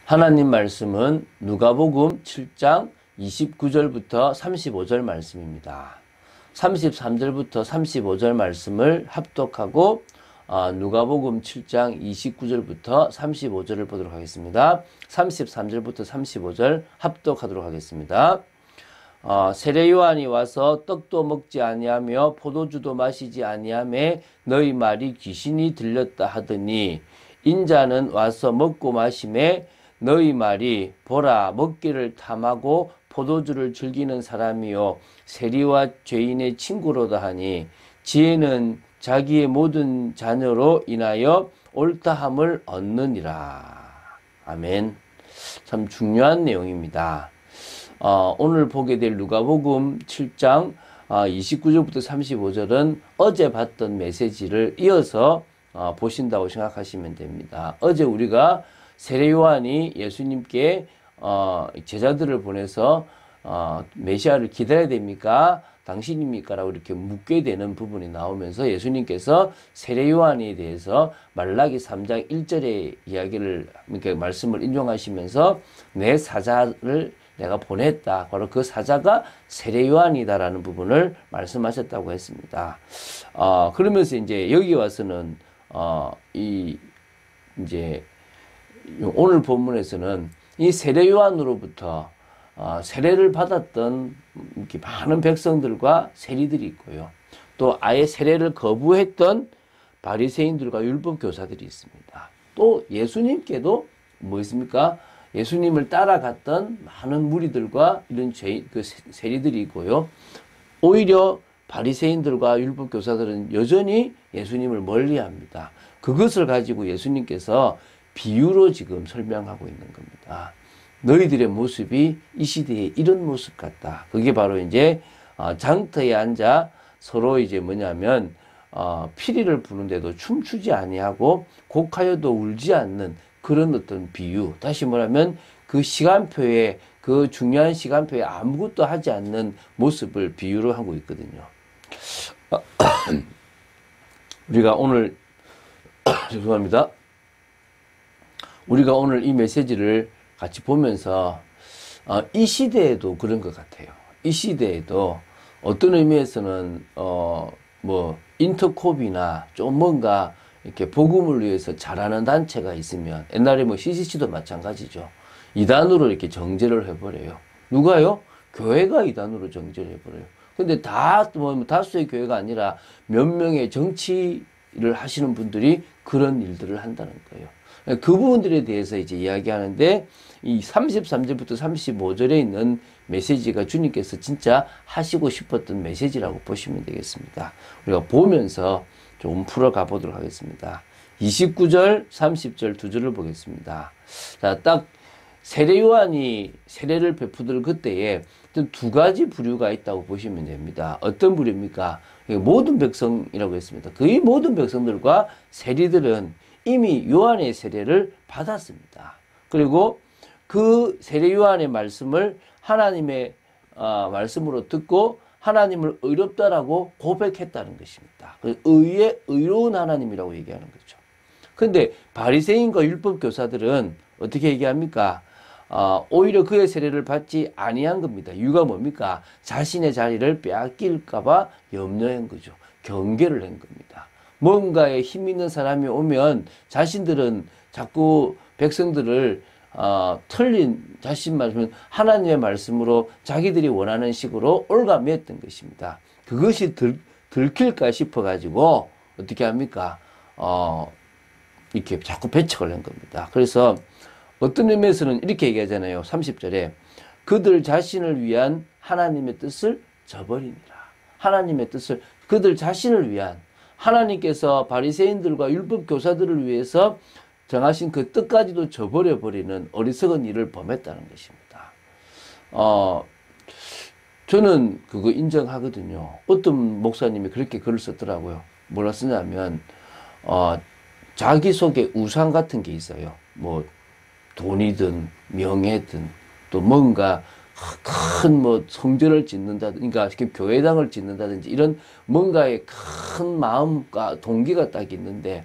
하나님 말씀은 누가복음 7장 29절부터 35절 말씀입니다. 33절부터 35절 말씀을 합독하고 누가복음 7장 29절부터 35절을 보도록 하겠습니다. 33절부터 35절 합독하도록 하겠습니다. 세례 요한이 와서 떡도 먹지 아니하며 포도주도 마시지 아니하매 너희 말이 귀신이 들렸다 하더니 인자는 와서 먹고 마시매 너희 말이 보라 먹기를 탐하고 포도주를 즐기는 사람이요 세리와 죄인의 친구로다 하니 지혜는 자기의 모든 자녀로 인하여 옳다함을 얻느니라. 아멘. 참 중요한 내용입니다. 오늘 보게 될 누가복음 7장 29절부터 35절은 어제 봤던 메시지를 이어서 보신다고 생각하시면 됩니다. 어제 우리가 세례 요한이 예수님께 제자들을 보내서 메시아를 기다려야 됩니까? 당신입니까? 라고 이렇게 묻게 되는 부분이 나오면서 예수님께서 세례 요한에 대해서 말라기 3장 1절의 이야기를 이렇게 말씀을 인용하시면서 내 사자를 내가 보냈다. 바로 그 사자가 세례 요한이다라는 부분을 말씀하셨다고 했습니다. 그러면서 이제 여기 와서는 이제 오늘 본문에서는 이 세례 요한으로부터 세례를 받았던 이렇게 많은 백성들과 세리들이 있고요. 또 아예 세례를 거부했던 바리새인들과 율법 교사들이 있습니다. 또 예수님께도 뭐 있습니까? 예수님을 따라갔던 많은 무리들과 이런 세리들이 있고요. 오히려 바리새인들과 율법 교사들은 여전히 예수님을 멀리합니다. 그것을 가지고 예수님께서 비유로 지금 설명하고 있는 겁니다. 너희들의 모습이 이 시대에 이런 모습 같다. 그게 바로 이제 장터에 앉아 서로 이제 뭐냐면 피리를 부는데도 춤추지 아니하고 곡하여도 울지 않는 그런 어떤 비유. 다시 말하면 그 시간표에 그 중요한 시간표에 아무것도 하지 않는 모습을 비유로 하고 있거든요. 우리가 오늘 죄송합니다. 우리가 오늘 이 메시지를 같이 보면서 이 시대에도 그런 것 같아요. 이 시대에도 어떤 의미에서는 뭐 인터콥이나 좀 뭔가 이렇게 복음을 위해서 잘하는 단체가 있으면 옛날에 뭐 CCC도 마찬가지죠. 이단으로 이렇게 정죄를 해버려요. 누가요? 교회가 이단으로 정죄를 해버려요. 근데 뭐 다수의 교회가 아니라 몇 명의 정치를 하시는 분들이 그런 일들을 한다는 거예요. 그 부분들에 대해서 이제 이야기하는데 이 33절부터 35절에 있는 메시지가 주님께서 진짜 하시고 싶었던 메시지라고 보시면 되겠습니다. 우리가 보면서 좀 풀어가 보도록 하겠습니다. 29절, 30절 두 절을 보겠습니다. 자, 딱 세례 요한이 세례를 베푸들 그때에 두 가지 부류가 있다고 보시면 됩니다. 어떤 부류입니까? 모든 백성이라고 했습니다. 거의 모든 백성들과 세리들은 이미 요한의 세례를 받았습니다. 그리고 그 세례 요한의 말씀을 하나님의 말씀으로 듣고 하나님을 의롭다라고 고백했다는 것입니다. 의로운 하나님이라고 얘기하는 거죠. 그런데 바리새인과 율법 교사들은 어떻게 얘기합니까? 오히려 그의 세례를 받지 아니한 겁니다. 이유가 뭡니까? 자신의 자리를 빼앗길까 봐 염려한 거죠. 경계를 한 겁니다. 뭔가에 힘 있는 사람이 오면 자신들은 자꾸 백성들을 틀린 자신 말씀 하나님의 말씀으로 자기들이 원하는 식으로 올가매었던 것입니다. 그것이 들킬까 싶어 가지고 어떻게 합니까? 이렇게 자꾸 배척을 한 겁니다. 그래서 어떤 의미에서는 이렇게 얘기하잖아요. 30절에 그들 자신을 위한 하나님의 뜻을 저버리니라. 하나님의 뜻을 그들 자신을 위한 하나님께서 바리새인들과 율법 교사들을 위해서 정하신 그 뜻까지도 저버려 버리는 어리석은 일을 범했다는 것입니다. 저는 그거 인정하거든요. 어떤 목사님이 그렇게 글을 썼더라고요. 뭐라 쓰냐면 자기 속에 우상 같은 게 있어요. 뭐 돈이든 명예든 또 뭔가 큰 뭐 성전을 짓는다든지, 그러니까 교회당을 짓는다든지 이런 뭔가의 큰 마음과 동기가 딱 있는데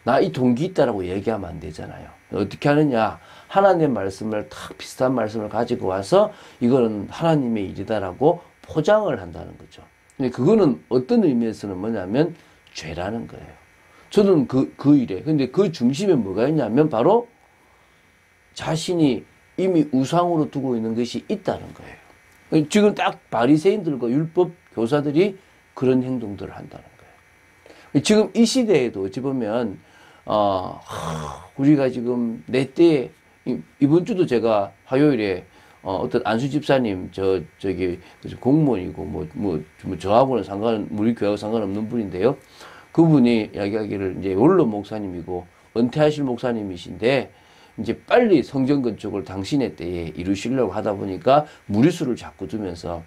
나 이 동기 있다라고 얘기하면 안 되잖아요. 어떻게 하느냐? 하나님의 말씀을 딱 비슷한 말씀을 가지고 와서 이거는 하나님의 일이다라고 포장을 한다는 거죠. 근데 그거는 어떤 의미에서는 뭐냐면 죄라는 거예요. 저는 그 일에. 근데 그 중심에 뭐가 있냐면 바로 자신이 이미 우상으로 두고 있는 것이 있다는 거예요. 지금 딱 바리새인들과 율법 교사들이 그런 행동들을 한다는 거예요. 지금 이 시대에도 어찌 보면 우리가 지금 내 때에 이번 주도 제가 화요일에 어떤 안수 집사님 저기 공무원이고 저하고는 우리 교회하고 상관없는 분인데요. 그분이 이야기하기를 이제 원로 목사님이고 은퇴하실 목사님이신데 이제 빨리 성전 건축을 당신의 때에 이루시려고 하다 보니까 무리수를 자꾸 두면서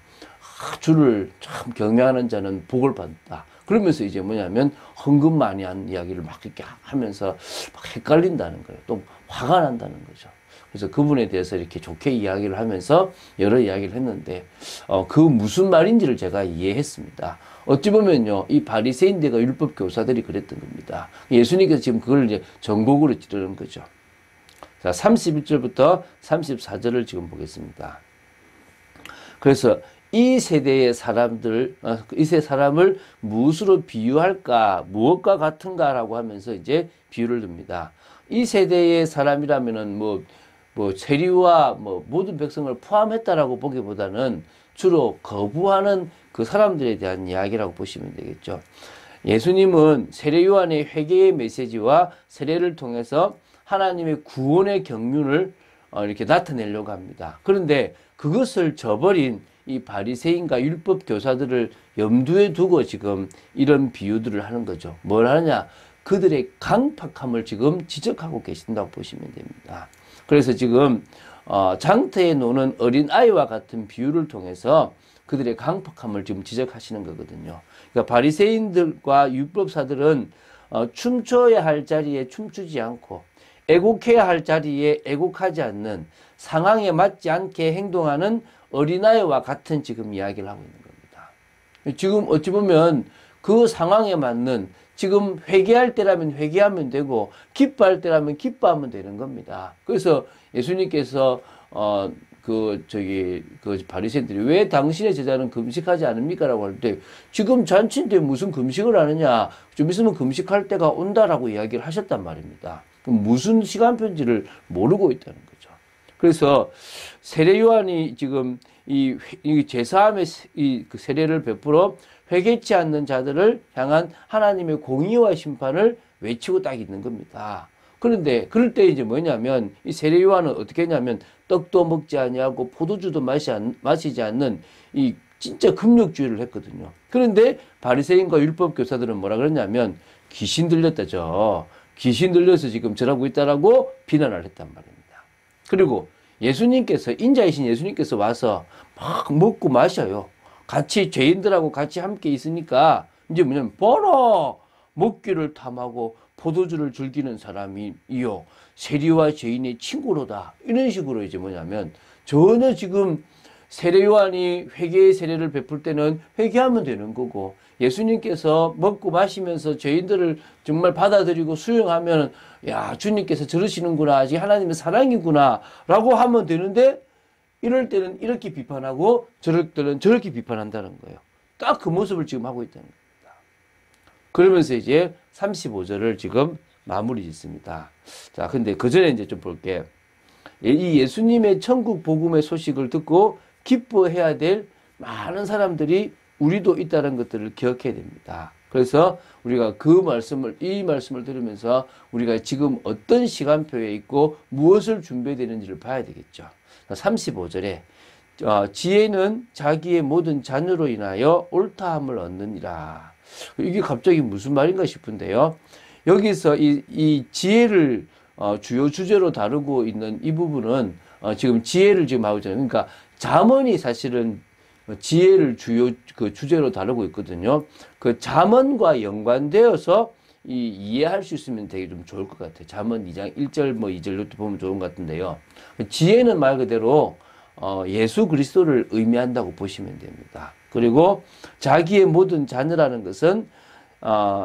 주를 참 경외하는 자는 복을 받다. 그러면서 이제 뭐냐면 헌금 많이 한 이야기를 막 이렇게 하면서 막 헷갈린다는 거예요. 또 화가 난다는 거죠. 그래서 그분에 대해서 이렇게 좋게 이야기를 하면서 여러 이야기를 했는데 그 무슨 말인지를 제가 이해했습니다. 어찌 보면요, 이 바리새인들과 율법 교사들이 그랬던 겁니다. 예수님께서 지금 그걸 이제 전곡으로 찌르는 거죠. 자, 31절부터 34절을 지금 보겠습니다. 그래서 이 세대의 사람들, 이 세대 사람을 무엇으로 비유할까, 무엇과 같은가라고 하면서 이제 비유를 듭니다. 이 세대의 사람이라면은 세리와 모든 백성을 포함했다라고 보기보다는 주로 거부하는 그 사람들에 대한 이야기라고 보시면 되겠죠. 예수님은 세례 요한의 회개의 메시지와 세례를 통해서 하나님의 구원의 경륜을 이렇게 나타내려고 합니다. 그런데 그것을 저버린 이 바리새인과 율법 교사들을 염두에 두고 지금 이런 비유들을 하는 거죠. 뭘 하느냐? 그들의 강팍함을 지금 지적하고 계신다고 보시면 됩니다. 그래서 지금 장터에 노는 어린 아이와 같은 비유를 통해서 그들의 강팍함을 지금 지적하시는 거거든요. 그러니까 바리새인들과 율법사들은 춤춰야 할 자리에 춤추지 않고 애곡해야 할 자리에 애곡하지 않는, 상황에 맞지 않게 행동하는 어린아이와 같은 지금 이야기를 하고 있는 겁니다. 지금 어찌 보면 그 상황에 맞는, 지금 회개할 때라면 회개하면 되고 기뻐할 때라면 기뻐하면 되는 겁니다. 그래서 예수님께서 그 바리새인들이 왜 당신의 제자는 금식하지 않습니까? 라고 할 때 지금 잔치인데 무슨 금식을 하느냐, 좀 있으면 금식할 때가 온다라고 이야기를 하셨단 말입니다. 그럼 무슨 시간표인지를 모르고 있다는 거죠. 그래서 세례 요한이 지금 이 제사함의 그 세례를 베풀어 회개치 않는 자들을 향한 하나님의 공의와 심판을 외치고 딱 있는 겁니다. 그런데 그럴 때 이제 뭐냐면 이 세례 요한은 어떻게 했냐면 떡도 먹지 아니하고 포도주도 마시지 않는 이 진짜 금욕주의를 했거든요. 그런데 바리새인과 율법 교사들은 뭐라 그랬냐면 귀신 들렸다죠. 귀신 들려서 지금 저러고 있다라고 비난을 했단 말입니다. 그리고 예수님께서, 인자이신 예수님께서 와서 막 먹고 마셔요. 같이 죄인들하고 같이 함께 있으니까 이제 뭐냐면 봐라, 먹기를 탐하고 포도주를 즐기는 사람이요 세리와 죄인의 친구로다, 이런 식으로 이제 뭐냐면 전혀 지금 세례 요한이 회개의 세례를 베풀 때는 회개하면 되는 거고, 예수님께서 먹고 마시면서 죄인들을 정말 받아들이고 수용하면 야, 주님께서 저러시는구나, 아직 하나님의 사랑이구나 라고 하면 되는데, 이럴 때는 이렇게 비판하고 저럴 때는 저렇게 비판한다는 거예요. 딱 그 모습을 지금 하고 있다는 겁니다. 그러면서 이제 35절을 지금 마무리 짓습니다. 자, 근데 그 전에 이제 좀 볼게. 이 예수님의 천국 복음의 소식을 듣고 기뻐해야 될 많은 사람들이 우리도 있다는 것들을 기억해야 됩니다. 그래서 우리가 이 말씀을 들으면서 우리가 지금 어떤 시간표에 있고 무엇을 준비해야 되는지를 봐야 되겠죠. 35절에 지혜는 자기의 모든 자녀로 인하여 옳다함을 얻느니라. 이게 갑자기 무슨 말인가 싶은데요. 여기서 이 지혜를 주요 주제로 다루고 있는 이 부분은 지금 지혜를 지금 하고 있잖아요. 그러니까 잠언이 사실은 지혜를 주요 그 주제로 다루고 있거든요. 그 잠언과 연관되어서 이해할 수 있으면 되게 좀 좋을 것 같아요. 잠언 2장 1절 2절로 보면 좋은 것 같은데요. 지혜는 말 그대로 예수 그리스도를 의미한다고 보시면 됩니다. 그리고 자기의 모든 자녀라는 것은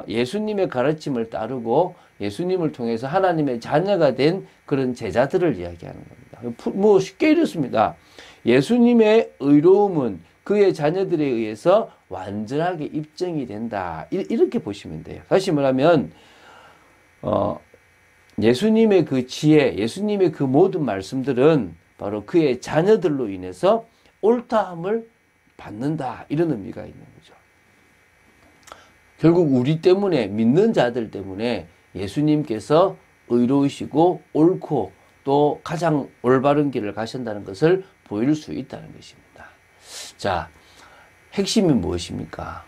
예수님의 가르침을 따르고 예수님을 통해서 하나님의 자녀가 된 그런 제자들을 이야기하는 겁니다. 뭐 쉽게 이렇습니다. 예수님의 의로움은 그의 자녀들에 의해서 완전하게 입증이 된다. 이렇게 보시면 돼요. 다시 말하면 예수님의 그 지혜, 예수님의 그 모든 말씀들은 바로 그의 자녀들로 인해서 옳다함을 받는다. 이런 의미가 있는 거죠. 결국 우리 때문에, 믿는 자들 때문에 예수님께서 의로우시고 옳고 또 가장 올바른 길을 가신다는 것을 보일 수 있다는 것입니다. 자, 핵심이 무엇입니까?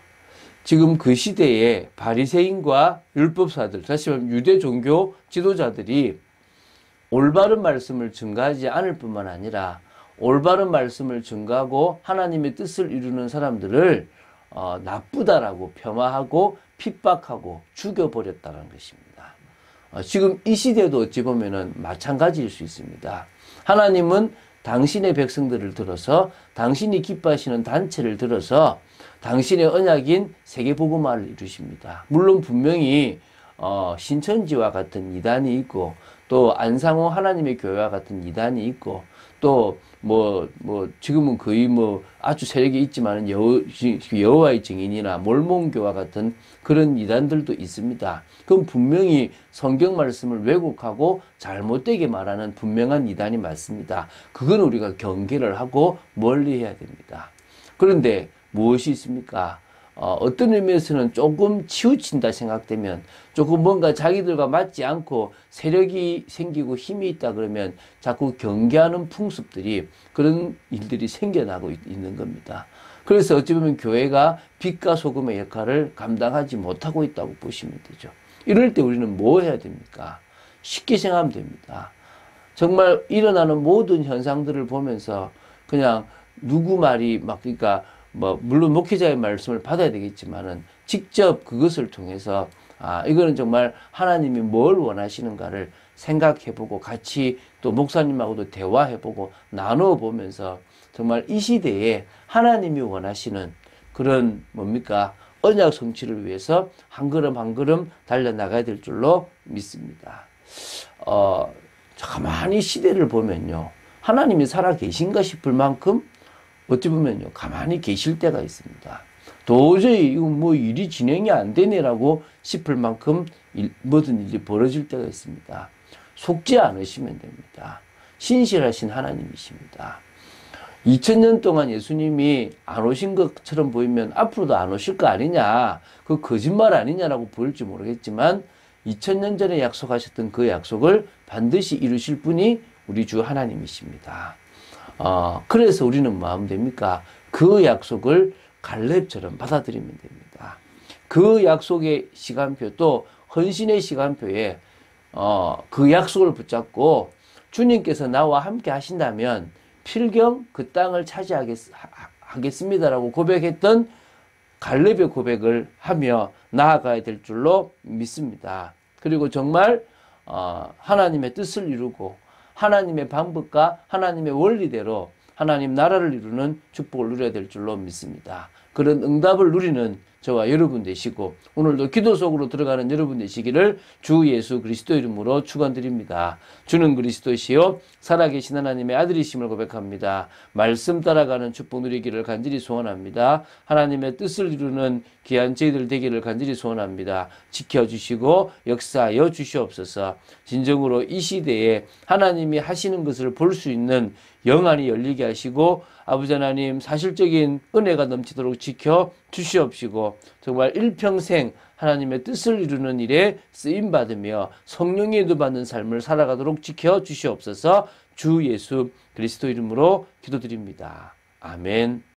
지금 그 시대에 바리새인과 율법사들, 다시 말하면 유대 종교 지도자들이 올바른 말씀을 증거하지 않을 뿐만 아니라 올바른 말씀을 증거하고 하나님의 뜻을 이루는 사람들을 나쁘다라고 폄하하고 핍박하고 죽여버렸다는 것입니다. 지금 이 시대도 어찌 보면은 마찬가지일 수 있습니다. 하나님은 당신의 백성들을 들어서 당신이 기뻐하시는 단체를 들어서 당신의 언약인 세계복음화를 이루십니다. 물론 분명히 신천지와 같은 이단이 있고 또 안상호 하나님의 교회와 같은 이단이 있고 또 지금은 거의 아주 세력이 있지만 여호와의 증인이나 몰몬교와 같은 그런 이단들도 있습니다. 그건 분명히 성경 말씀을 왜곡하고 잘못되게 말하는 분명한 이단이 맞습니다. 그건 우리가 경계를 하고 멀리해야 됩니다. 그런데 무엇이 있습니까? 어떤 의미에서는 조금 치우친다 생각되면 조금 뭔가 자기들과 맞지 않고 세력이 생기고 힘이 있다 그러면 자꾸 경계하는 풍습들이 그런 일들이 생겨나고 있는 겁니다. 그래서 어찌 보면 교회가 빛과 소금의 역할을 감당하지 못하고 있다고 보시면 되죠. 이럴 때 우리는 뭐 해야 됩니까? 쉽게 생각하면 됩니다. 정말 일어나는 모든 현상들을 보면서 그냥 누구 말이 그러니까 물론 목회자의 말씀을 받아야 되겠지만은 직접 그것을 통해서 이거는 정말 하나님이 뭘 원하시는가를 생각해보고 같이 또 목사님하고도 대화해보고 나누어보면서 정말 이 시대에 하나님이 원하시는 그런 언약 성취를 위해서 한 걸음 한 걸음 달려나가야 될 줄로 믿습니다. 가만히 시대를 보면요. 하나님이 살아 계신가 싶을 만큼 어찌 보면요, 가만히 계실 때가 있습니다. 도저히 이거 일이 진행이 안 되네라고 싶을 만큼 모든 일이 벌어질 때가 있습니다. 속지 않으시면 됩니다. 신실하신 하나님이십니다. 2000년 동안 예수님이 안 오신 것처럼 보이면 앞으로도 안 오실 거 아니냐, 그 거짓말 아니냐라고 보일지 모르겠지만 2000년 전에 약속하셨던 그 약속을 반드시 이루실 분이 우리 주 하나님이십니다. 그래서 우리는 뭐 하면 됩니까? 그 약속을 갈렙처럼 받아들이면 됩니다. 그 약속의 시간표 또 헌신의 시간표에 그 약속을 붙잡고 주님께서 나와 함께 하신다면 필경 그 땅을 차지하겠습니다라고 고백했던 갈렙의 고백을 하며 나아가야 될 줄로 믿습니다. 그리고 정말 하나님의 뜻을 이루고 하나님의 방법과 하나님의 원리대로 하나님 나라를 이루는 축복을 누려야 될 줄로 믿습니다. 그런 응답을 누리는 저와 여러분 되시고 오늘도 기도 속으로 들어가는 여러분 되시기를 주 예수 그리스도 이름으로 축원드립니다. 주는 그리스도시요 살아계신 하나님의 아들이심을 고백합니다. 말씀 따라가는 축복 누리기를 간절히 소원합니다. 하나님의 뜻을 이루는 귀한 저희들 되기를 간절히 소원합니다. 지켜주시고 역사하여 주시옵소서. 진정으로 이 시대에 하나님이 하시는 것을 볼 수 있는 영안이 열리게 하시고 아버지 하나님 사실적인 은혜가 넘치도록 지켜 주시옵시고 정말 일평생 하나님의 뜻을 이루는 일에 쓰임받으며 성령의 인도받는 삶을 살아가도록 지켜 주시옵소서. 주 예수 그리스도 이름으로 기도드립니다. 아멘.